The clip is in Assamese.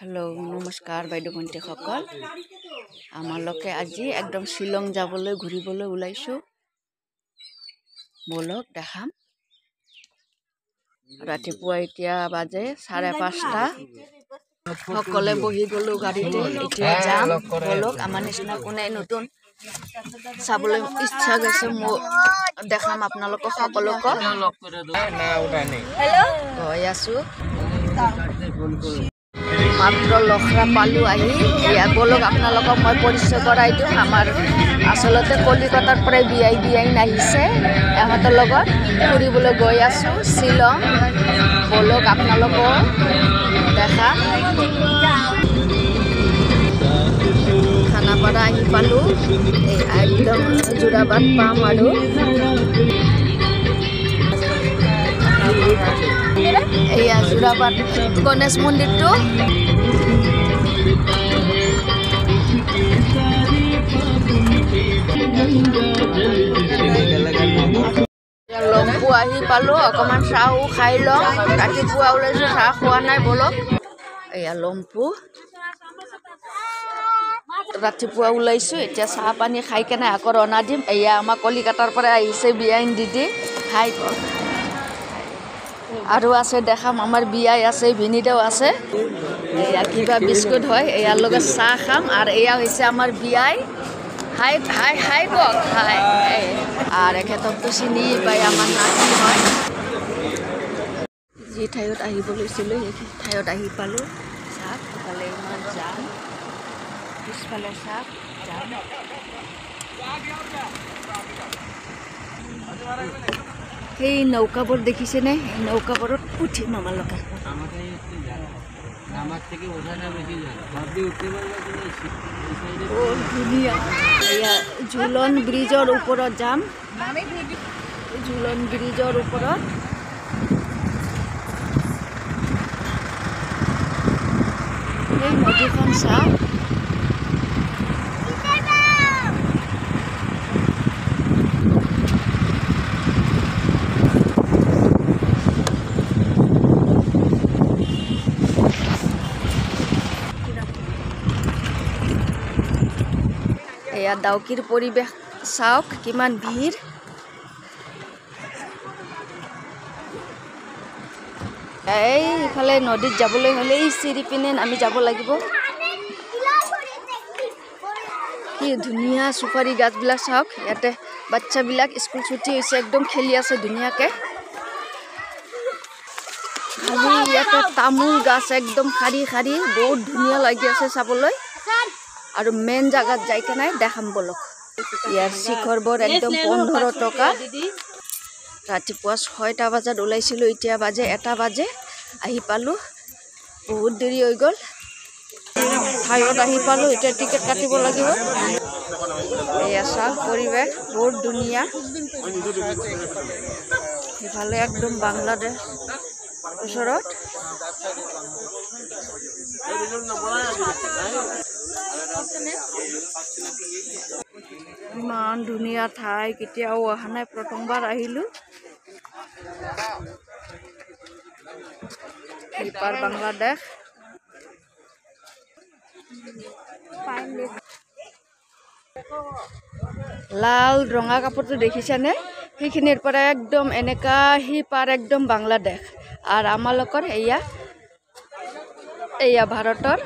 हेलो नमस्कार বাইদেউ ভণ্টি সকল আমালোকে আজি একদম শিলং যাবলৈ ঘুৰিবলৈ ওলাইছো বলক দেখাম ৰাতিপুৱা এতিয়া বাজে 5:30 সকলে বহি গলো গাড়ীতে এতিয়া যাম বলক আমাৰ নিচিনা কোনে নতুন চাবলৈ ইচ্ছা গৈছে দেখাম আপোনালোকক সকলোক হেল্ল গৈ আছো मात्र लखरा पालू आई बोलक आपलोक मैं परिचय कराई दूँ आमार आसलते कलिकतार पर बियाई नाहिसे एहतर लगत फुरिबोले गई आसो शिलং बोलक आपलोक देखा खानापारा आहि पालू एकदम जोराबाद पाम आरो एया जोराबाद गणेश मंदिर तो लम्पु आहि पालो अकमान चाहू खाई लम रातिपुवा ओलाइছো चाह खोआ नाई बोलक एया लम्पु रातिपुवा ओलाइছো एतिया चाह पानी खाई केने आको रना दिम एया आमा कलिकतार पर आइसे बियाइन दिदी खाई आरो আছে দেখাম আমার বিয়াই আছে ভিনিদেও আছে এয়া কিবা বিস্কুট হয় এয়ার লগে চাহ খাম আর এয়া হইছে আমার বিয়াই হাই হাই হাই কক হাই আর এখেতক তো চিনি পাই আমার নাতি হয় যে ঠাইত আহিব লৈছিলো এই ঠাইত আহি পালো চাহ খালে ইমান যাম পিছফালে চাহ যাম এই নৌকাবোৰ দেখিছে নে নৌকাবোৰত উঠিম আমালোকে ধুনীয়া এয়া ঝুলন ব্ৰিজৰ ওপৰত যাম ঝুলন ব্ৰিজৰ ওপৰত এই নদীখন চাহ এয়া দাউকিৰ পৰিবেশ চাওক কিমান ভিৰ এই ইফালে নদীত যাবলৈ হলে এই চিৰি পিনে আমি যাব লাগিব কি ধুনীয়া সুপাৰী গাছবিলাক চাওক ইয়াতে বাচ্চাবিলাক স্কুল ছুটি হৈছে একদম খেলি আছে ধুনীয়াকে খালি ইয়াতে তামোল গাছ একদম শাৰী শাৰী বহুত ধুনীয়া লাগি আছে চাবলৈ আৰু মেন জাগাত যাই কেনে দেখাম বলক ইয়াৰ শিখৰবোৰ একদম 15 টকা ৰাতিপুৱা 6টা বজাত ওলাইছিলো এতিয়া বাজে 1টা বাজে আহি পালো বহুত দেৰি হৈ গল ঠাইত আহি পালো এতিয়া টিকেট কাটিব লাগিব এয়া চাওক পৰিৱেশ বহুত ধুনীয়া ইফালে একদম বাংলাদেশ ওচৰত ইমান ধুনীয়া ঠাই কেতিয়াও অহা নাই প্ৰথমবাৰ আহিলো ইপাৰ বাংলাদেশ লাল ৰঙা কাপোৰটো দেখিছানে সেইখিনিৰ পৰা একদম এনেকা সিপাৰ একদম বাংলাদেশ আৰু আমালোকৰ এয়া ভাৰতৰ